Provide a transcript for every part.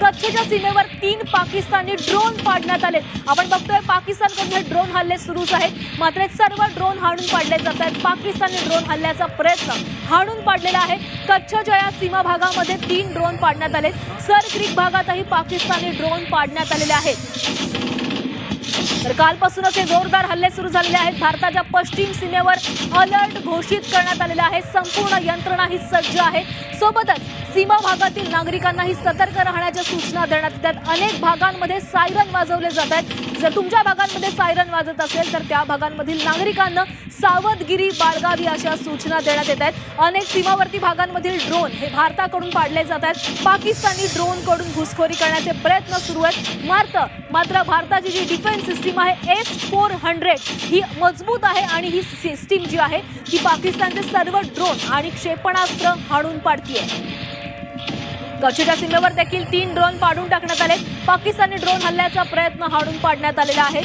कच्छच्या सीमेवर 3 पाकिस्तानी ड्रोन पाडण्यात आले। आपण बघतोय पाकिस्तानकडून ड्रोन हल्ले सुरूच आहेत, मात्र सर्व ड्रोन हाणून पाडले जात आहेत। पाकिस्तानी ड्रोन हल्ल्याचा प्रयत्न हाणून पाडलेला आहे। कच्छच्या या सीमा भागामध्ये 3 ड्रोन पाडण्यात आले। सर क्रीक भागातही पाकिस्तानी ड्रोन पाडण्यात आलेले आहेत। तर कालपासूनच हे जोरदार हल्ले सुरू झालेले आहेत। भारताच्या पश्चिम सीमेवर अलर्ट घोषित करण्यात आलेला आहे। संपूर्ण यंत्रणा ही सज्ज आहे। सोबतच सीमा भागातील नागरिकांनाही सतर्क राहण्याच्या सूचना देण्यात येतात। अनेक भागांमध्ये सायरन वाजवले जात आहेत। जर तुमच्या भागांमध्ये सायरन वाजत असेल तर त्या भागांमधील नागरिकांना सावधगिरी बाळगावी अशा सूचना देण्यात येत आहेत। अनेक सीमावर्ती भागांमधील ड्रोन हे भारताकडून पाडले जात आहेत। पाकिस्तानी ड्रोनकडून घुसखोरी करण्याचे प्रयत्न सुरू आहेत। मात्र भारताची जी डिफेन्स सिस्टीम आहे S-400 ही मजबूत आहे आणि ही सिस्टीम जी आहे ती पाकिस्तानचे सर्व ड्रोन आणि क्षेपणास्त्र हाणून पाडतीये। कच्छच्या सीमेवर देखील 3 ड्रोन पाडून टाकण्यात आले। पाकिस्तानी ड्रोन हल्ल्याचा प्रयत्न हाणून पाडण्यात आलेला आहे।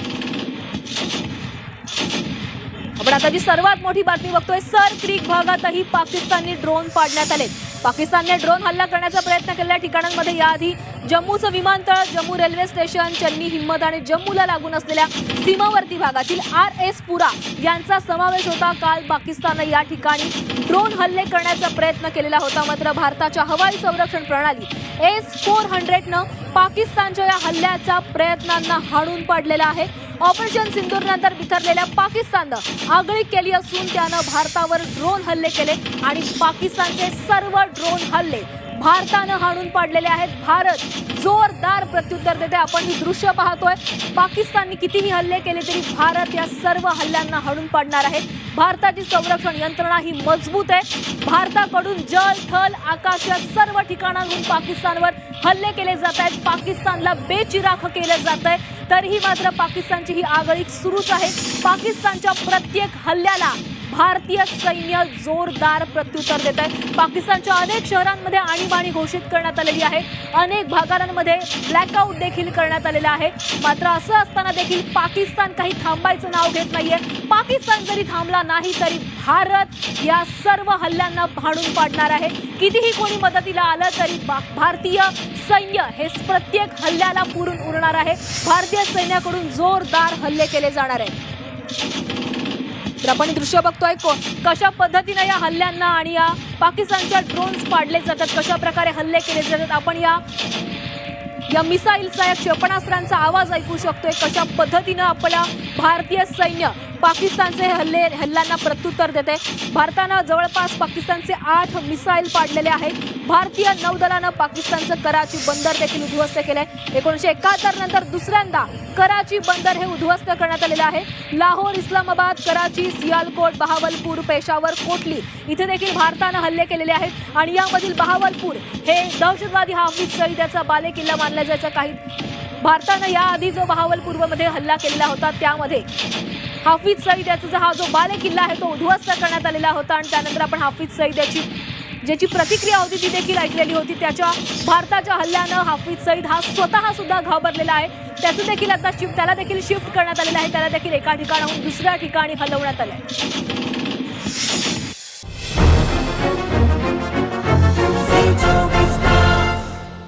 आपण आता जी सर्वात मोठी बातमी बघतोय, सर क्रीक भागातही पाकिस्तानी ड्रोन पाडण्यात आले। पाकिस्तानने ड्रोन हल्ला करण्याचा प्रयत्न केलेल्या ठिकाणांमध्ये याआधी जम्मूचं विमानतळ, जम्मू रेल्वे स्टेशन, चन्नी हिम्मत आणि जम्मूला लागून असलेल्या सीमावर्ती भागातील RS पुरा यांचा समावेश होता। काल पाकिस्तानने या ठिकाणी ड्रोन हल्ले करण्याचा प्रयत्न केलेला होता, मात्र भारताच्या हवाई संरक्षण प्रणाली S-400 पाकिस्तानच्या या हल्ल्याच्या प्रयत्नांना हाणून पाडलेला आहे। ऑपरेशन सिंदूर नंतर बिथरलेल्या पाकिस्ताननं आगळीक केली असून त्यानं भारतावर ड्रोन हल्ले केले आणि पाकिस्तानचे सर्व ड्रोन हल्ले भारतानं हाणून पाडलेले आहेत। भारत जोरदार प्रत्युत्तर देते। आपण ही दृश्य पाहतोय। पाकिस्तानने कितीही हल्ले केले तरी भारत या सर्व हल्ल्यांना हाणून पाडणार आहे। भारताची संरक्षण यंत्रणा ही मजबूत आहे। भारताकडून जल, थल, आकाश या सर्व ठिकाणांहून पाकिस्तानवर हल्ले केले जात आहेत। पाकिस्तानला बेचिराख केले जात आहे, तरीही मात्र पाकिस्तानची ही आगळीक सुरूच आहे। पाकिस्तानच्या प्रत्येक हल्ल्याला भारतीय सैन्य जोरदार प्रत्युत्तर देत आहे। पाकिस्तानच्या अनेक शहरांमध्ये आणीबाणी घोषित करण्यात आलेली आहे। अनेक भागांमध्ये ब्लॅकआउट देखील करण्यात आलेला आहे। मात्र असं असताना देखील पाकिस्तान काही थांबायचं नाव घेत नाहीये। पाकिस्तान जरी थांबला नाही तरी भारत या सर्व हल्ल्यांना हाणून पाडणार आहे। कितीही कोणी मदतीला आलं तरी भारतीय सैन्य हे प्रत्येक हल्ल्याला पुरून उरणार आहे। भारतीय सैन्याकडून जोरदार हल्ले केले जाणार आहेत। तर आपण दृश्य बघतोय कशा पद्धतीने या हल्ल्यांना आणि या पाकिस्तानच्या ड्रोन्स पाडले जातात, कशा प्रकारे हल्ले केले जातात। आपण या मिसाईलचा, या क्षेपणास्त्रांचा आवाज ऐकू शकतोय। कशा पद्धतीने आपला भारतीय सैन्य पाकिस्तानचे हल्ल्यांना प्रत्युत्तर देते। भारतानं जवळपास पाकिस्तानचे 8 मिसाईल पाडलेले आहेत। भारतीय नौदलानं पाकिस्तानचं कराची बंदर देखील उद्ध्वस्त केलंय। 1971 नंतर दुसऱ्यांदा कराची बंदर हे उद्ध्वस्त करण्यात आलेलं आहे। लाहोर, इस्लामाबाद, कराची, सियालकोट, बहावलपूर, पेशावर, कोटली इथे देखील भारतानं हल्ले केलेले आहेत आणि यामधील बहावलपूर हे दहशतवादी हाफिज सईद याचा बालेकिल्ला मानला जायचा। काही भारतानं याआधी जो बहावलपूरमध्ये हल्ला केलेला होता त्यामध्ये हाफिज सईद याचा हा जो बालेकिल्ला आहे तो उद्ध्वस्त करण्यात आलेला होता आणि त्यानंतर आपण हाफिज सईद ज्याची प्रतिक्रिया होती ती देखील ऐकलेली होती। भारताच्या हल्ल्यानं हाफिज सईद हा स्वतः सुद्धा घाबरलेला आहे। त्याला देखील शिफ्ट करण्यात आलेलं आहे। त्याला देखील एका ठिकाणाहून दुसऱ्या ठिकाणी हलवण्यात आलंय।